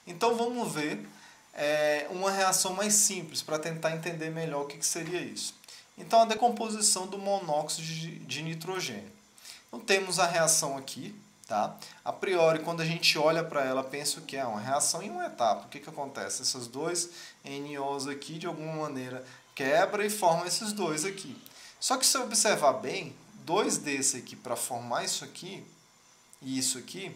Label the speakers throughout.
Speaker 1: Então vamos ver uma reação mais simples para tentar entender melhor o que seria isso. Então a decomposição do monóxido de nitrogênio. Então temos a reação aqui, tá? A priori, quando a gente olha para ela, pensa que é uma reação em uma etapa. O que acontece? Esses dois NOs aqui, de alguma maneira, quebra e forma esses dois aqui. Só que se eu observar bem, dois desse aqui para formar isso aqui e isso aqui,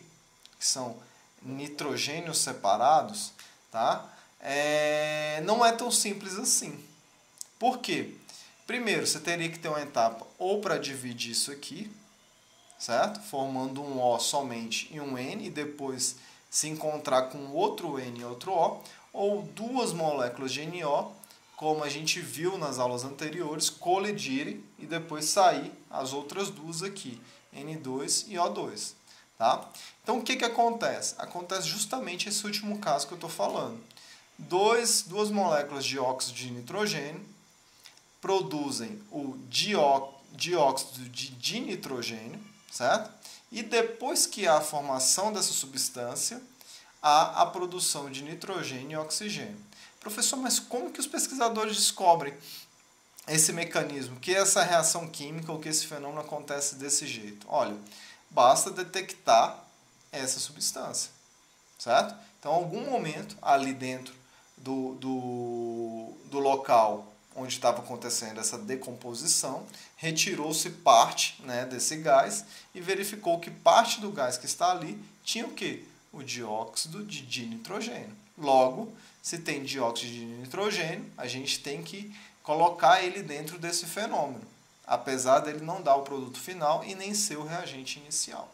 Speaker 1: que são nitrogênios separados, tá? Não é tão simples assim. Por quê? Primeiro, você teria que ter uma etapa ou para dividir isso aqui, certo? Formando um O somente e um N, e depois se encontrar com outro N e outro O, ou duas moléculas de NO, como a gente viu nas aulas anteriores, colidirem e depois sair as outras duas aqui, N2 e O2. Tá? Então o que acontece? Acontece justamente esse último caso que eu estou falando. Duas moléculas de óxido de nitrogênio produzem o dióxido de dinitrogênio, certo? E depois que há a formação dessa substância, há a produção de nitrogênio e oxigênio. Professor, mas como que os pesquisadores descobrem esse mecanismo, que essa reação química ou que esse fenômeno acontece desse jeito? Olha, basta detectar essa substância, certo? Então, em algum momento, ali dentro do local onde estava acontecendo essa decomposição, retirou-se parte, né, desse gás e verificou que parte do gás que está ali tinha o quê? O dióxido de dinitrogênio. Logo, se tem dióxido de nitrogênio, a gente tem que colocar ele dentro desse fenômeno, apesar dele não dar o produto final e nem ser o reagente inicial.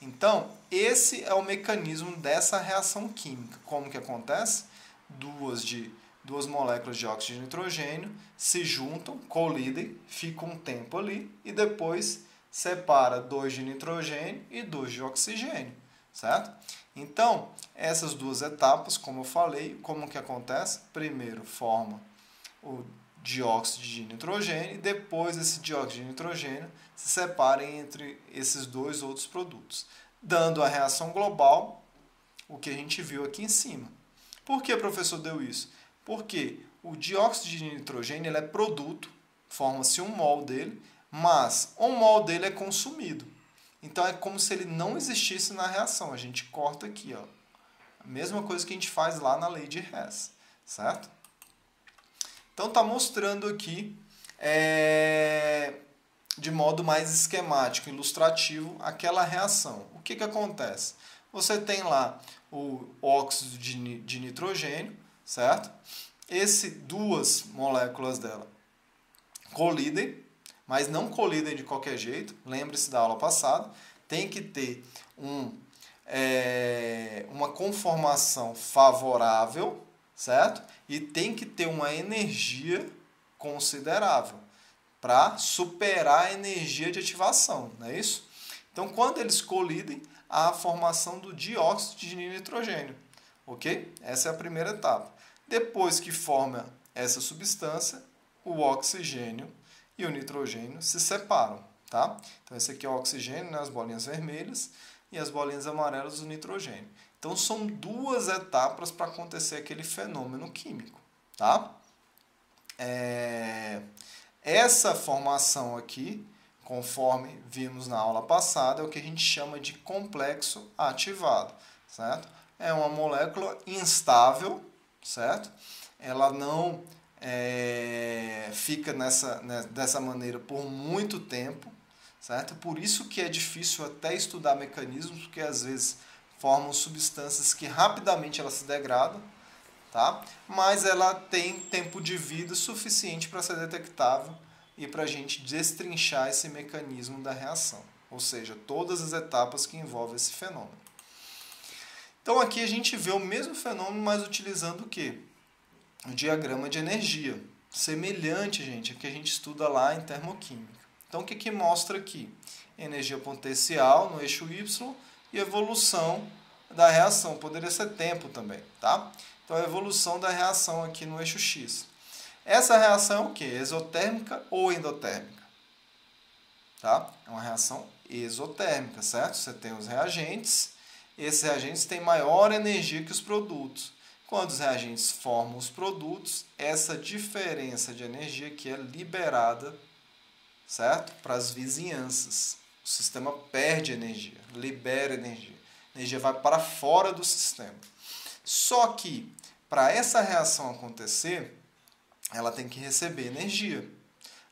Speaker 1: Então, esse é o mecanismo dessa reação química. Como que acontece? Duas moléculas de óxido de nitrogênio se juntam, colidem, ficam um tempo ali e depois separa 2 de nitrogênio e 2 de oxigênio, certo? Então, essas duas etapas, como eu falei, como que acontece? Primeiro forma o dióxido de nitrogênio e depois esse dióxido de nitrogênio se separa entre esses dois outros produtos, dando a reação global, o que a gente viu aqui em cima. Por que o professor deu isso? Porque o dióxido de nitrogênio ele é produto, forma-se um mol dele, mas um mol dele é consumido. Então é como se ele não existisse na reação. A gente corta aqui, ó. A mesma coisa que a gente faz lá na lei de Hess, certo? Então está mostrando aqui de modo mais esquemático, ilustrativo, aquela reação. O que acontece? Você tem lá o óxido de nitrogênio, certo? Duas moléculas dela colidem, mas não colidem de qualquer jeito. Lembre-se da aula passada. Tem que ter uma conformação favorável, certo? E tem que ter uma energia considerável para superar a energia de ativação, não é isso? Então, quando eles colidem, há a formação do dióxido de nitrogênio, ok? Essa é a primeira etapa. Depois que forma essa substância, o oxigênio e o nitrogênio se separam, tá? Então, esse aqui é o oxigênio, né, as bolinhas vermelhas, e as bolinhas amarelas, o nitrogênio. Então, são duas etapas para acontecer aquele fenômeno químico, tá? Essa formação aqui, conforme vimos na aula passada, é o que a gente chama de complexo ativado, certo? É uma molécula instável, certo? Ela não fica dessa maneira por muito tempo, certo? Por isso que é difícil até estudar mecanismos, porque às vezes formam substâncias que rapidamente elas se degradam, tá? Mas ela tem tempo de vida suficiente para ser detectável e para a gente destrinchar esse mecanismo da reação, ou seja, todas as etapas que envolvem esse fenômeno. Então aqui a gente vê o mesmo fenômeno, mas utilizando o quê? O diagrama de energia, semelhante, gente, ao que a gente estuda lá em termoquímica. Então o que mostra aqui? Energia potencial no eixo Y e evolução da reação, poderia ser tempo também, tá? Então, a evolução da reação aqui no eixo X. Essa reação é o quê? Exotérmica ou endotérmica? Tá? É uma reação exotérmica, certo? Você tem os reagentes esses reagentes têm maior energia que os produtos. Quando os reagentes formam os produtos, essa diferença de energia que é liberada, certo? Para as vizinhanças. O sistema perde energia, libera energia. A energia vai para fora do sistema. Só que, para essa reação acontecer, ela tem que receber energia.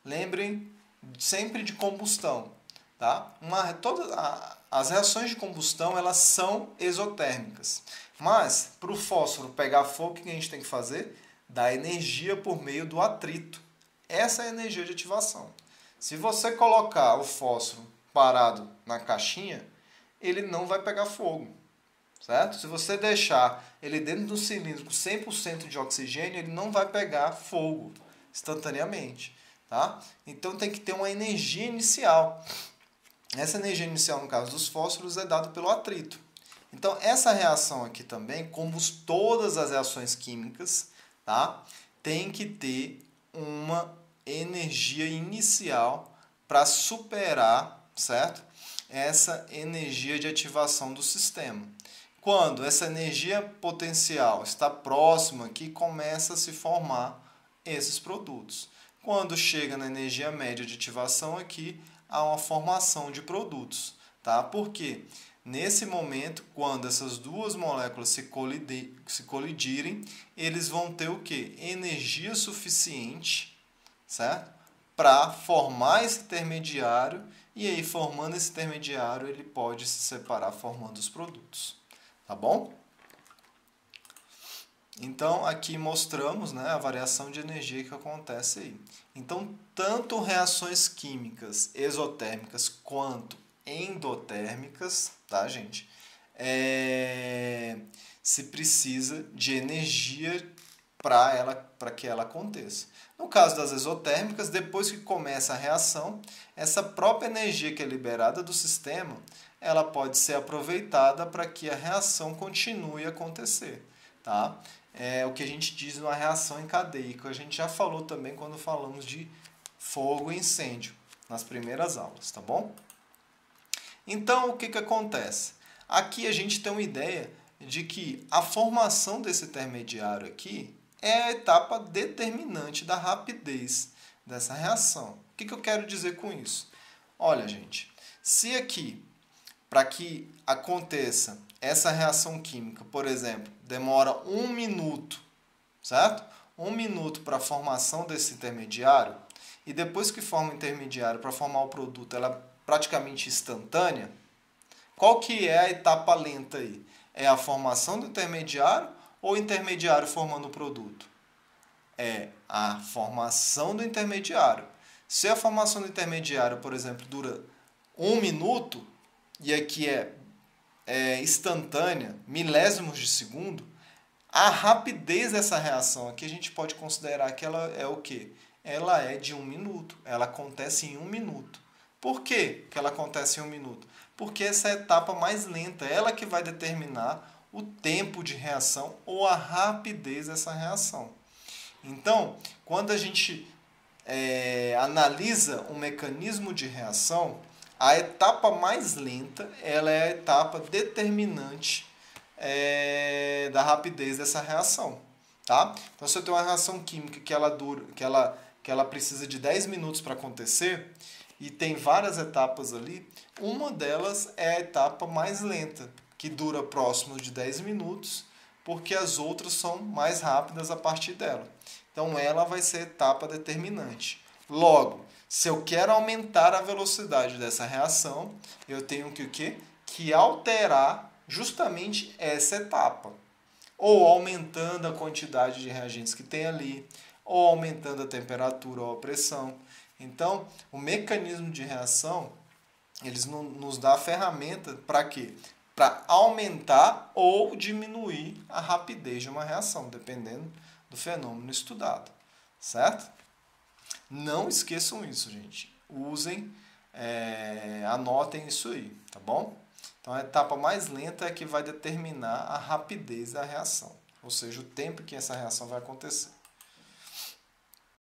Speaker 1: Lembrem sempre de combustão. Tá? As reações de combustão elas são exotérmicas. Mas, para o fósforo pegar fogo, o que a gente tem que fazer? Dar energia por meio do atrito. Essa é a energia de ativação. Se você colocar o fósforo parado na caixinha, ele não vai pegar fogo. Certo? Se você deixar ele dentro do cilindro com 100% de oxigênio, ele não vai pegar fogo instantaneamente. Tá? Então tem que ter uma energia inicial. Essa energia inicial, no caso dos fósforos, é dada pelo atrito. Então, essa reação aqui também, como todas as reações químicas, tá? Tem que ter uma energia inicial para superar, certo? Essa energia de ativação do sistema. Quando essa energia potencial está próxima aqui, começa a se formar esses produtos. Quando chega na energia média de ativação aqui, há uma formação de produtos. Tá? Por quê? Nesse momento, quando essas duas moléculas se colidirem, eles vão ter o quê? Energia suficiente, certo? Para formar esse intermediário, e aí formando esse intermediário, ele pode se separar formando os produtos. Tá bom? Então, aqui mostramos, né, a variação de energia que acontece aí. Então, tanto reações químicas exotérmicas quanto endotérmicas, tá, gente? Se precisa de energia para que ela aconteça. No caso das exotérmicas, depois que começa a reação, essa própria energia que é liberada do sistema, ela pode ser aproveitada para que a reação continue a acontecer. Tá? É o que a gente diz uma reação em cadeia, que a gente já falou também quando falamos de fogo e incêndio, nas primeiras aulas, tá bom? Então, o que acontece? Aqui a gente tem uma ideia de que a formação desse intermediário aqui é a etapa determinante da rapidez dessa reação. O que eu quero dizer com isso? Olha, gente, se aqui, para que aconteça essa reação química, por exemplo, demora 1 minuto, certo? 1 minuto para a formação desse intermediário, e depois que forma o intermediário para formar o produto, ela é praticamente instantânea. Qual que é a etapa lenta aí? É a formação do intermediário ou o intermediário formando o produto? É a formação do intermediário. Se a formação do intermediário, por exemplo, dura 1 minuto, e aqui é instantânea, milésimos de segundo, a rapidez dessa reação aqui a gente pode considerar que ela é o quê? Ela é de 1 minuto. Ela acontece em 1 minuto. Por que ela acontece em 1 minuto? Porque essa é a etapa mais lenta, ela que vai determinar o tempo de reação ou a rapidez dessa reação. Então, quando a gente analisa um mecanismo de reação, a etapa mais lenta ela é a etapa determinante da rapidez dessa reação. Tá? Então, se eu tenho uma reação química que ela precisa de 10 minutos para acontecer, e tem várias etapas ali, uma delas é a etapa mais lenta, que dura próximo de 10 minutos, porque as outras são mais rápidas a partir dela. Então, ela vai ser a etapa determinante. Logo, se eu quero aumentar a velocidade dessa reação, eu tenho que o quê? Que alterar justamente essa etapa. Ou aumentando a quantidade de reagentes que tem ali, ou aumentando a temperatura ou a pressão. Então, o mecanismo de reação, eles nos dá a ferramenta para quê? Para aumentar ou diminuir a rapidez de uma reação, dependendo do fenômeno estudado, certo? Não esqueçam isso, gente. Usem, anotem isso aí, tá bom? Então, a etapa mais lenta é que vai determinar a rapidez da reação, ou seja, o tempo que essa reação vai acontecer.